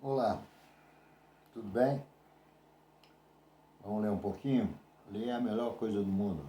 Olá, tudo bem? Vamos ler um pouquinho? Ler é a melhor coisa do mundo.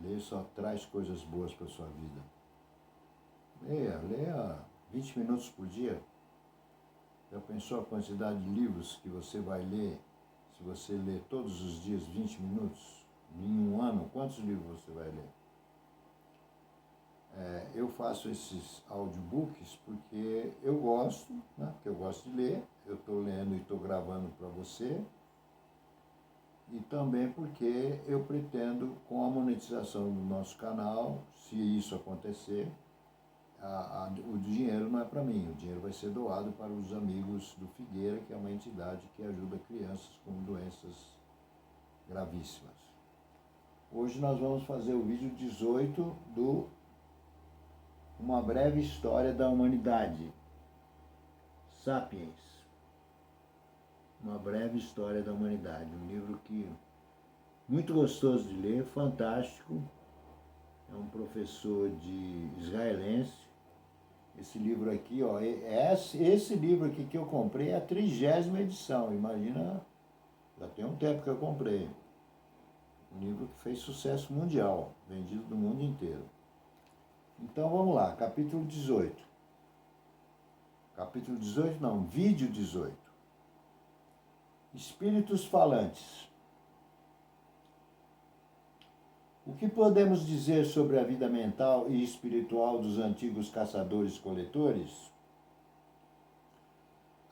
Ler só traz coisas boas para a sua vida. Leia 20 minutos por dia. Já pensou a quantidade de livros que você vai ler se você ler todos os dias 20 minutos? Em um ano, quantos livros você vai ler? Eu faço esses audiobooks porque eu gosto, né? Porque eu gosto de ler. Eu estou lendo e estou gravando para você. E também porque eu pretendo, com a monetização do nosso canal, se isso acontecer, o dinheiro não é para mim, o dinheiro vai ser doado para os amigos do Figueira, que é uma entidade que ajuda crianças com doenças gravíssimas. Hoje nós vamos fazer o vídeo 18 do Uma Breve História da Humanidade, Sapiens. Uma Breve História da Humanidade, um livro que muito gostoso de ler, fantástico. É um professor de israelense. Esse livro aqui, ó, esse livro aqui que eu comprei é a 30ª edição. Imagina, já tem um tempo que eu comprei. Um livro que fez sucesso mundial, vendido do mundo inteiro. Então vamos lá, capítulo 18. Capítulo 18 não, vídeo 18. Espíritos falantes. O que podemos dizer sobre a vida mental e espiritual dos antigos caçadores-coletores?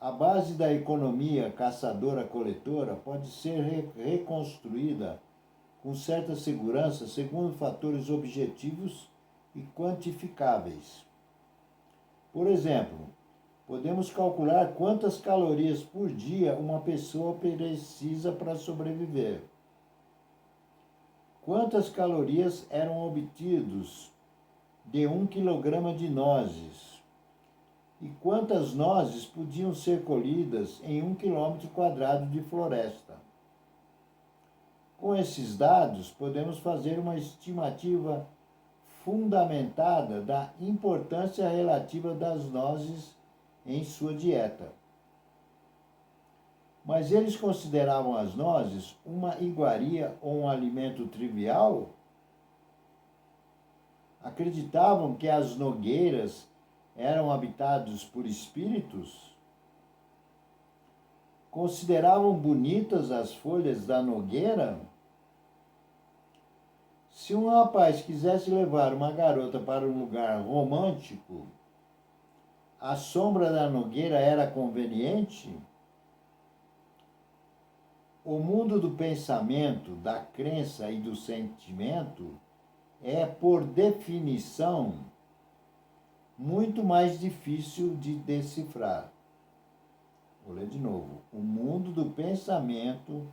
A base da economia caçadora-coletora pode ser reconstruída com certa segurança segundo fatores objetivos e quantificáveis. Por exemplo, podemos calcular quantas calorias por dia uma pessoa precisa para sobreviver. Quantas calorias eram obtidos de 1 quilograma de nozes? E quantas nozes podiam ser colhidas em 1 quilômetro quadrado de floresta? Com esses dados, podemos fazer uma estimativa fundamentada da importância relativa das nozes em sua dieta. Mas eles consideravam as nozes uma iguaria ou um alimento trivial? Acreditavam que as nogueiras eram habitados por espíritos? Consideravam bonitas as folhas da nogueira? Se um rapaz quisesse levar uma garota para um lugar romântico, a sombra da nogueira era conveniente? O mundo do pensamento, da crença e do sentimento é, por definição, muito mais difícil de decifrar. Vou ler de novo. O mundo do pensamento,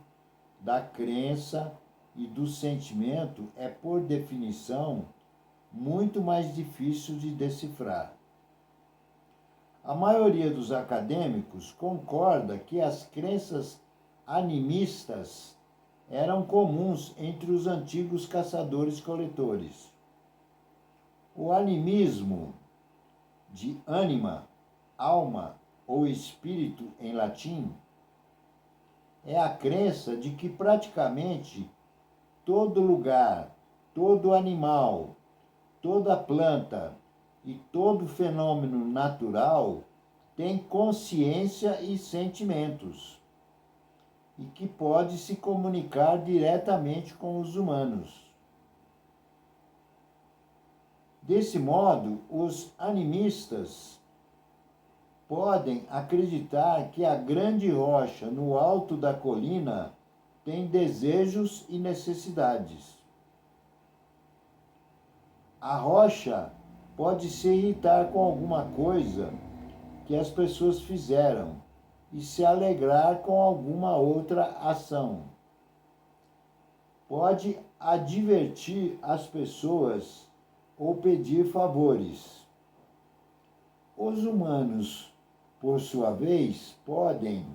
da crença e do sentimento é, por definição, muito mais difícil de decifrar. A maioria dos acadêmicos concorda que as crenças animistas eram comuns entre os antigos caçadores-coletores. O animismo, de ânima, alma ou espírito em latim, é a crença de que praticamente todo lugar, todo animal, toda planta e todo fenômeno natural tem consciência e sentimentos, e que pode se comunicar diretamente com os humanos. Desse modo, os animistas podem acreditar que a grande rocha no alto da colina tem desejos e necessidades. A rocha pode se irritar com alguma coisa que as pessoas fizeram e se alegrar com alguma outra ação. Pode advertir as pessoas ou pedir favores. Os humanos, por sua vez, podem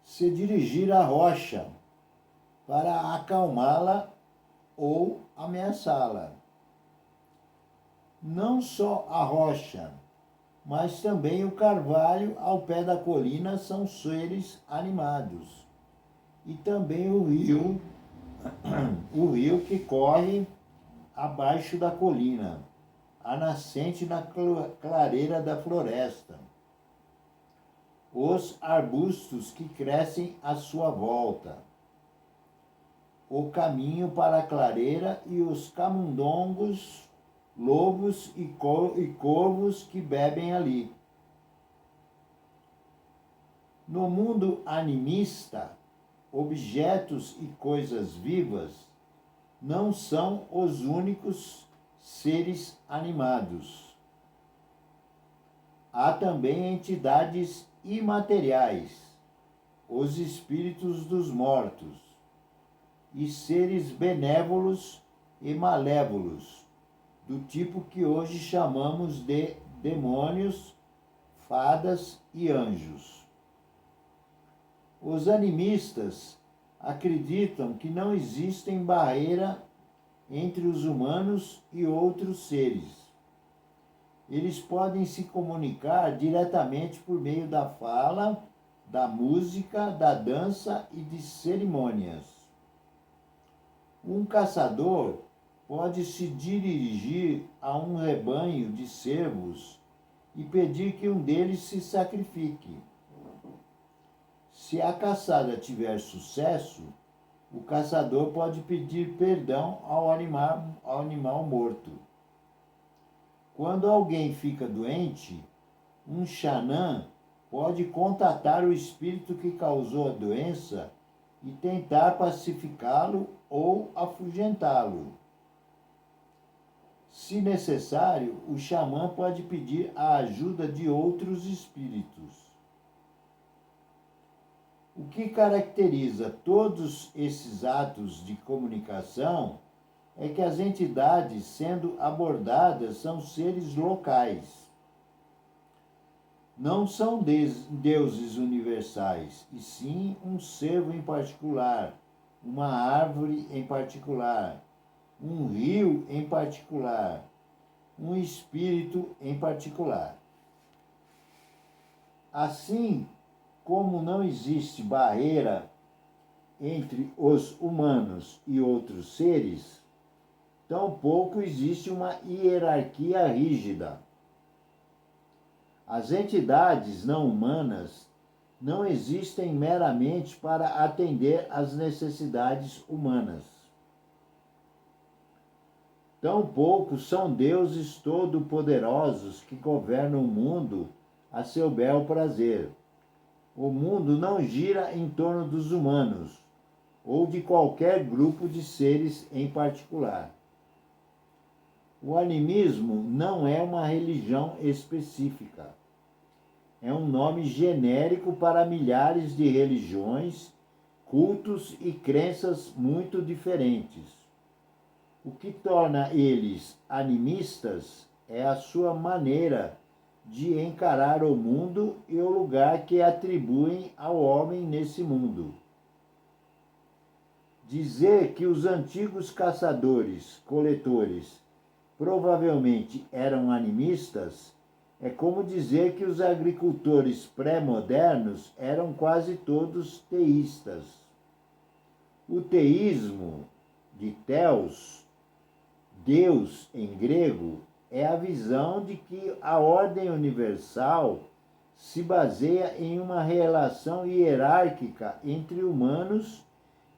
se dirigir à rocha para acalmá-la ou ameaçá-la. Não só a rocha, mas também o carvalho ao pé da colina são seres animados. E também o rio que corre abaixo da colina, a nascente na clareira da floresta, os arbustos que crescem à sua volta, o caminho para a clareira e os camundongos, lobos e corvos que bebem ali. No mundo animista, objetos e coisas vivas não são os únicos seres animados. Há também entidades imateriais, os espíritos dos mortos, e seres benévolos e malévolos, do tipo que hoje chamamos de demônios, fadas e anjos. Os animistas acreditam que não existem barreira entre os humanos e outros seres. Eles podem se comunicar diretamente por meio da fala, da música, da dança e de cerimônias. Um caçador pode se dirigir a um rebanho de cervos e pedir que um deles se sacrifique. Se a caçada tiver sucesso, o caçador pode pedir perdão ao animal morto. Quando alguém fica doente, um xamã pode contatar o espírito que causou a doença e tentar pacificá-lo ou afugentá-lo. Se necessário, o xamã pode pedir a ajuda de outros espíritos. O que caracteriza todos esses atos de comunicação é que as entidades sendo abordadas são seres locais. Não são deuses universais, e sim um servo em particular, uma árvore em particular, um rio em particular, um espírito em particular. Assim como não existe barreira entre os humanos e outros seres, tampouco existe uma hierarquia rígida. As entidades não humanas não existem meramente para atender às necessidades humanas. Tampouco são deuses todo-poderosos que governam o mundo a seu bel prazer. O mundo não gira em torno dos humanos ou de qualquer grupo de seres em particular. O animismo não é uma religião específica. É um nome genérico para milhares de religiões, cultos e crenças muito diferentes. O que torna eles animistas é a sua maneira de encarar o mundo e o lugar que atribuem ao homem nesse mundo. Dizer que os antigos caçadores-coletores provavelmente eram animistas é como dizer que os agricultores pré-modernos eram quase todos teístas. O teísmo, de Theos, Deus em grego, é a visão de que a ordem universal se baseia em uma relação hierárquica entre humanos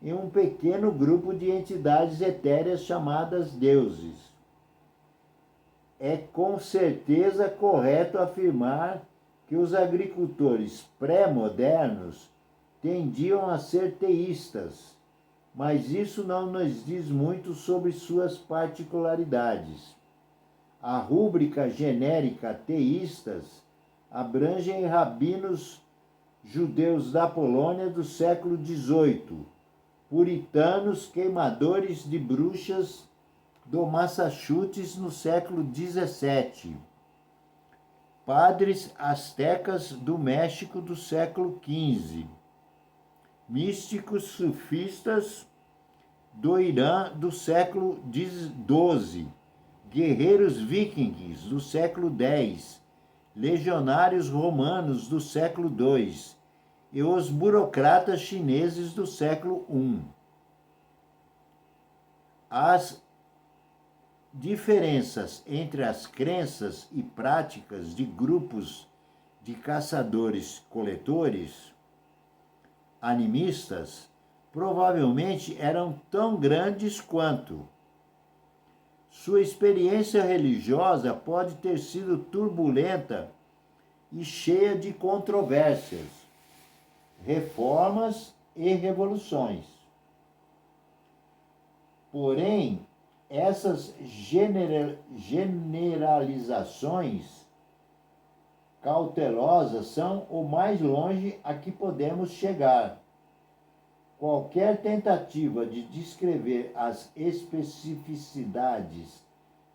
e um pequeno grupo de entidades etéreas chamadas deuses. É com certeza correto afirmar que os agricultores pré-modernos tendiam a ser teístas, mas isso não nos diz muito sobre suas particularidades. A rúbrica genérica teístas abrange rabinos judeus da Polônia do século XVIII, puritanos queimadores de bruxas do Massachusetts no século XVII, padres astecas do México do século XV, místicos sufistas do Irã do século XII, guerreiros vikings do século X, legionários romanos do século II e os burocratas chineses do século I. As diferenças entre as crenças e práticas de grupos de caçadores-coletores animistas provavelmente eram tão grandes quanto. Sua experiência religiosa pode ter sido turbulenta e cheia de controvérsias, reformas e revoluções. Porém, essas generalizações cautelosas são o mais longe a que podemos chegar. Qualquer tentativa de descrever as especificidades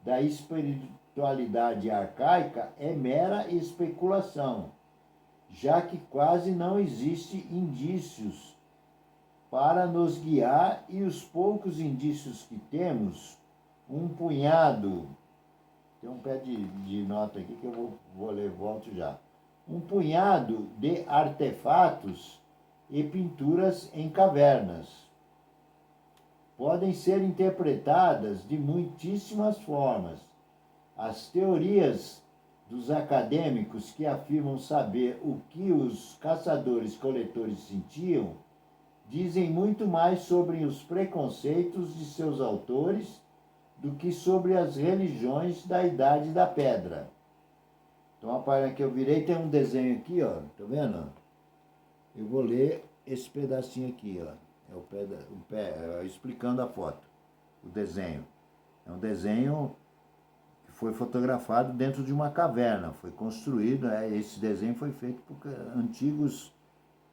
da espiritualidade arcaica é mera especulação, já que quase não existem indícios para nos guiar e os poucos indícios que temos, um punhado, tem um pé de nota aqui que eu vou ler, volto já, um punhado de artefatos e pinturas em cavernas. Podem ser interpretadas de muitíssimas formas. As teorias dos acadêmicos que afirmam saber o que os caçadores-coletores sentiam dizem muito mais sobre os preconceitos de seus autores do que sobre as religiões da Idade da Pedra. Então, a página que eu virei tem um desenho aqui, ó, tá vendo? Eu vou ler esse pedacinho aqui, ó. É o pé explicando a foto, o desenho. É um desenho que foi fotografado dentro de uma caverna, foi construído, esse desenho foi feito por antigos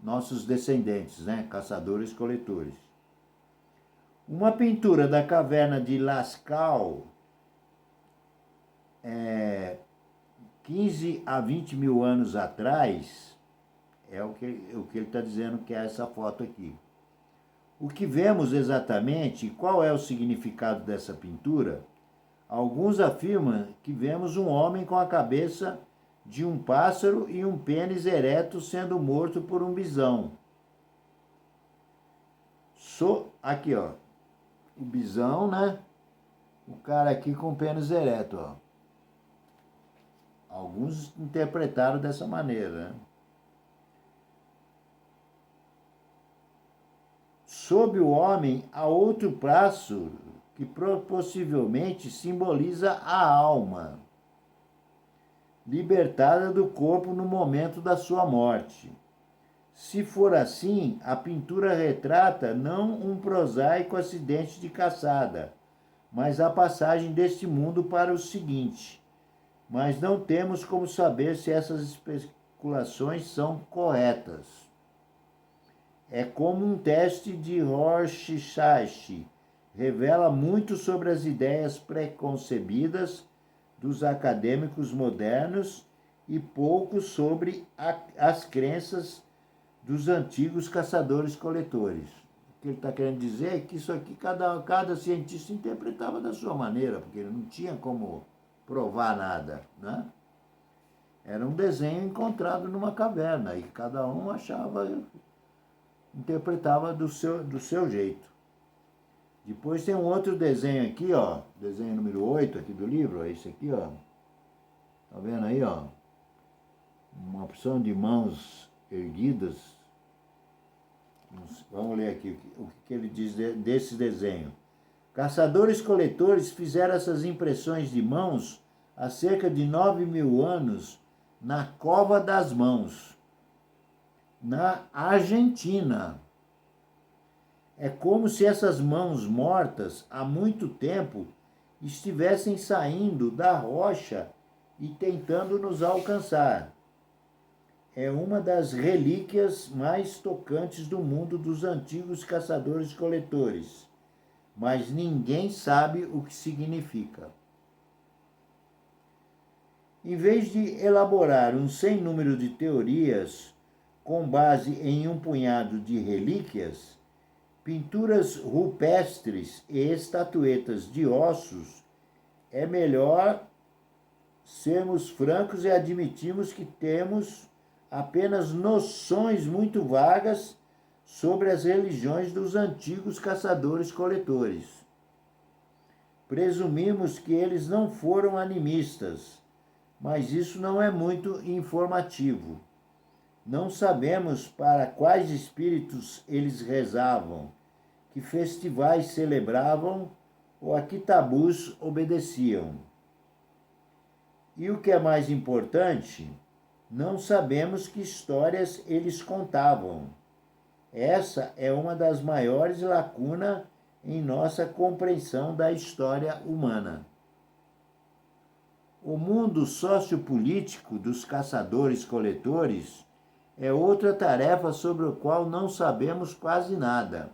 nossos descendentes, né? Caçadores-coletores. Uma pintura da caverna de Lascaux, 15 a 20 mil anos atrás, é o que ele está dizendo que é essa foto aqui. O que vemos exatamente, qual é o significado dessa pintura? Alguns afirmam que vemos um homem com a cabeça de um pássaro e um pênis ereto sendo morto por um bisão. Aqui, ó. O bisão, né? O cara aqui com o pênis ereto, ó. Alguns interpretaram dessa maneira, né? Sob o homem há outro braço que possivelmente simboliza a alma, libertada do corpo no momento da sua morte. Se for assim, a pintura retrata não um prosaico acidente de caçada, mas a passagem deste mundo para o seguinte. Mas não temos como saber se essas especulações são corretas. É como um teste de Rorschach, revela muito sobre as ideias preconcebidas dos acadêmicos modernos e pouco sobre as crenças dos antigos caçadores-coletores. O que ele está querendo dizer é que isso aqui cada cientista interpretava da sua maneira, porque ele não tinha como provar nada, né? Era um desenho encontrado numa caverna e cada um interpretava do seu jeito. Depois tem um outro desenho aqui, ó, desenho número 8 aqui do livro, é esse aqui, ó. Tá vendo aí, ó? Uma opção de mãos erguidas. Vamos ler aqui o que ele diz desse desenho. Caçadores-coletores fizeram essas impressões de mãos há cerca de 9 mil anos na Cova das Mãos, na Argentina. É como se essas mãos mortas há muito tempo estivessem saindo da rocha e tentando nos alcançar. É uma das relíquias mais tocantes do mundo dos antigos caçadores-coletores, mas ninguém sabe o que significa. Em vez de elaborar um sem número de teorias com base em um punhado de relíquias, pinturas rupestres e estatuetas de ossos é melhor sermos francos e admitirmos que temos apenas noções muito vagas sobre as religiões dos antigos caçadores-coletores. Presumimos que eles não foram animistas, mas isso não é muito informativo. Não sabemos para quais espíritos eles rezavam, que festivais celebravam ou a que tabus obedeciam. E o que é mais importante, não sabemos que histórias eles contavam. Essa é uma das maiores lacunas em nossa compreensão da história humana. O mundo sociopolítico dos caçadores-coletores é outra tarefa sobre a qual não sabemos quase nada.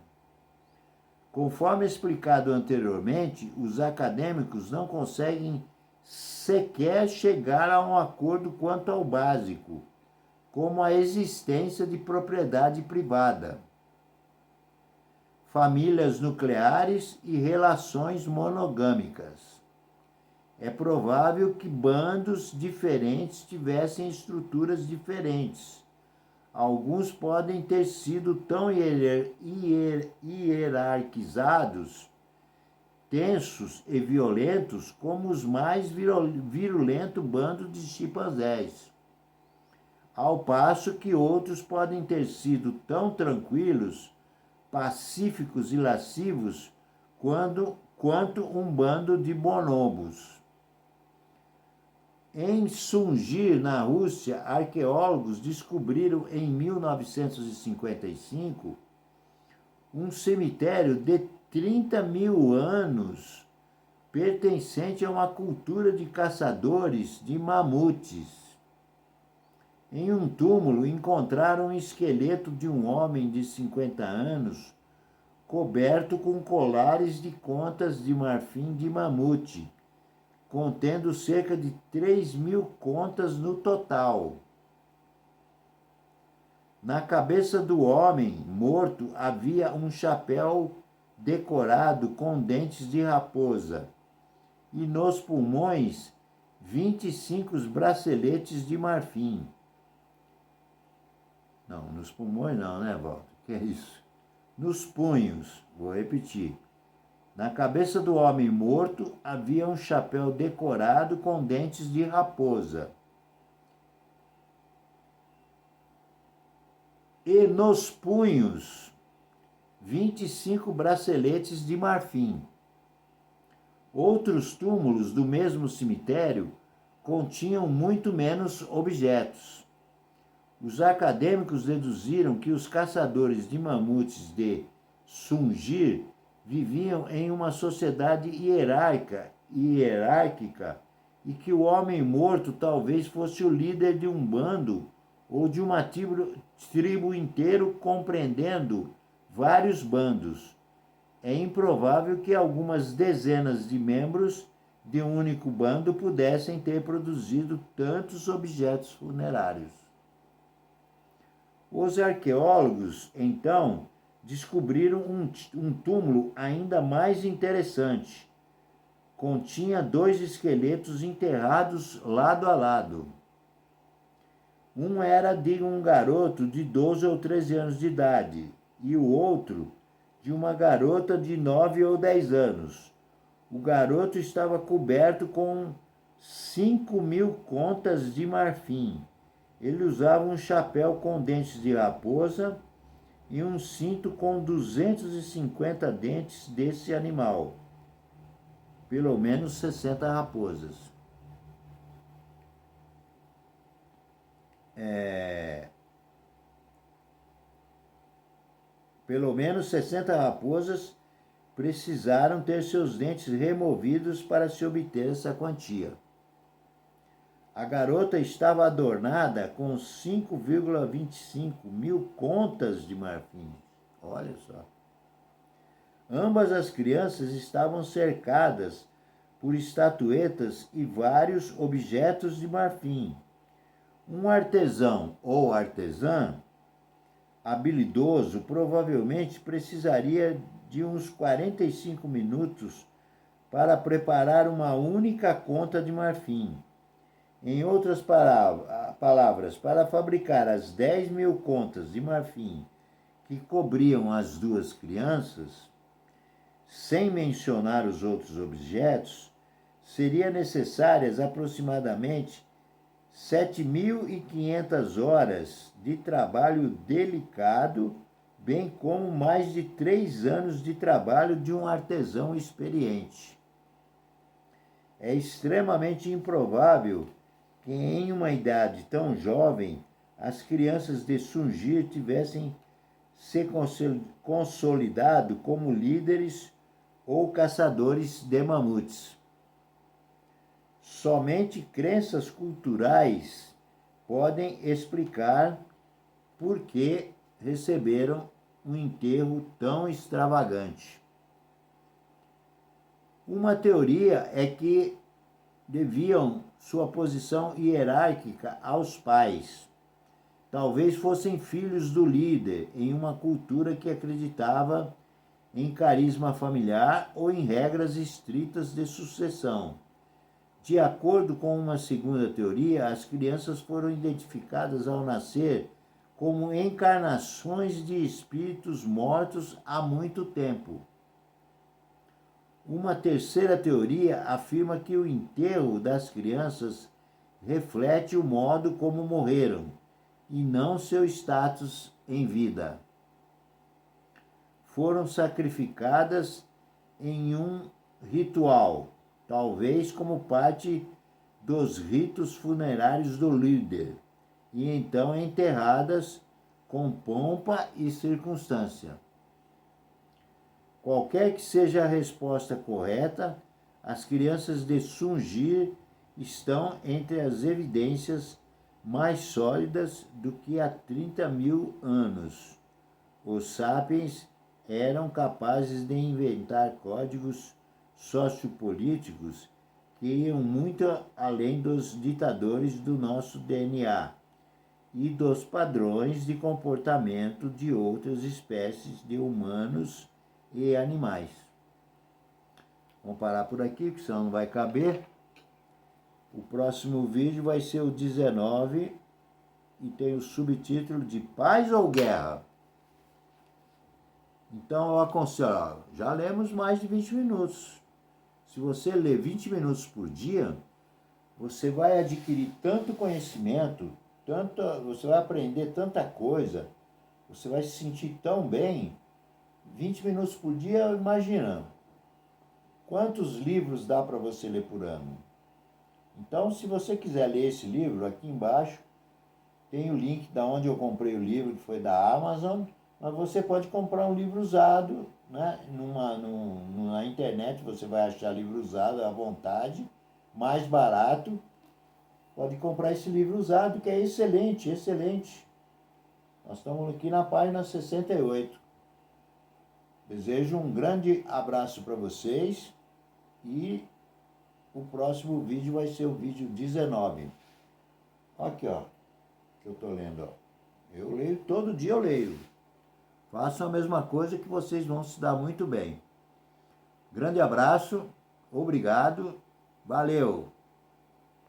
Conforme explicado anteriormente, os acadêmicos não conseguem sequer chegar a um acordo quanto ao básico, como a existência de propriedade privada, famílias nucleares e relações monogâmicas. É provável que bandos diferentes tivessem estruturas diferentes. Alguns podem ter sido tão hierarquizados, tensos e violentos como os mais virulentos bandos de chimpanzés, ao passo que outros podem ter sido tão tranquilos, pacíficos e lascivos quanto um bando de bonobos. Em Sungir, na Rússia, arqueólogos descobriram em 1955 um cemitério de 30 mil anos pertencente a uma cultura de caçadores de mamutes. Em um túmulo encontraram um esqueleto de um homem de 50 anos coberto com colares de contas de marfim de mamute, contendo cerca de 3.000 contas no total. Na cabeça do homem morto havia um chapéu decorado com dentes de raposa e nos pulmões 25 braceletes de marfim. Não, nos pulmões não, né, Walter? Que é isso? Nos punhos, vou repetir. Na cabeça do homem morto havia um chapéu decorado com dentes de raposa. E nos punhos, 25 braceletes de marfim. Outros túmulos do mesmo cemitério continham muito menos objetos. Os acadêmicos deduziram que os caçadores de mamutes de Sungir viviam em uma sociedade hierárquica e que o homem morto talvez fosse o líder de um bando ou de uma tribo inteiro compreendendo vários bandos. É improvável que algumas dezenas de membros de um único bando pudessem ter produzido tantos objetos funerários. Os arqueólogos, então, descobriram um túmulo ainda mais interessante. Continha 2 esqueletos enterrados lado a lado. Um era de um garoto de 12 ou 13 anos de idade e o outro de uma garota de 9 ou 10 anos. O garoto estava coberto com 5.000 contas de marfim. Ele usava um chapéu com dentes de raposa e um cinto com 250 dentes desse animal. Pelo menos 60 raposas. Pelo menos 60 raposas precisaram ter seus dentes removidos para se obter essa quantia. A garota estava adornada com 5,25 mil contas de marfim. Olha só. Ambas as crianças estavam cercadas por estatuetas e vários objetos de marfim. Um artesão ou artesã habilidoso provavelmente precisaria de uns 45 minutos para preparar uma única conta de marfim. Em outras palavras, para fabricar as 10.000 contas de marfim que cobriam as duas crianças, sem mencionar os outros objetos, seria necessárias aproximadamente 7.500 horas de trabalho delicado, bem como mais de 3 anos de trabalho de um artesão experiente. É extremamente improvável que em uma idade tão jovem as crianças de Sungir tivessem se consolidado como líderes ou caçadores de mamutes. Somente crenças culturais podem explicar por que receberam um enterro tão extravagante. Uma teoria é que deviam sua posição hierárquica aos pais. Talvez fossem filhos do líder em uma cultura que acreditava em carisma familiar ou em regras estritas de sucessão. De acordo com uma segunda teoria, as crianças foram identificadas ao nascer como encarnações de espíritos mortos há muito tempo. Uma terceira teoria afirma que o enterro das crianças reflete o modo como morreram e não seu status em vida. Foram sacrificadas em um ritual, talvez como parte dos ritos funerários do líder, e então enterradas com pompa e circunstância. Qualquer que seja a resposta correta, as crianças de Sungir estão entre as evidências mais sólidas do que há 30.000 anos. Os sapiens eram capazes de inventar códigos sociopolíticos que iam muito além dos ditadores do nosso DNA e dos padrões de comportamento de outras espécies de humanos e animais. Vamos parar por aqui, porque senão não vai caber. O próximo vídeo vai ser o 19 e tem o subtítulo de Paz ou Guerra? Então eu aconselho, já lemos mais de 20 minutos. Se você ler 20 minutos por dia, você vai adquirir tanto conhecimento, você vai aprender tanta coisa, você vai se sentir tão bem. 20 minutos por dia, imagina. Quantos livros dá para você ler por ano? Então, se você quiser ler esse livro, aqui embaixo tem o link da onde eu comprei o livro, que foi da Amazon, mas você pode comprar um livro usado, né? Na internet você vai achar livro usado à vontade, mais barato. Pode comprar esse livro usado, que é excelente, excelente. Nós estamos aqui na página 68. Desejo um grande abraço para vocês e o próximo vídeo vai ser o vídeo 19. Aqui, ó, que eu estou lendo, ó. Eu leio, todo dia eu leio. Façam a mesma coisa que vocês vão se dar muito bem. Grande abraço, obrigado, valeu!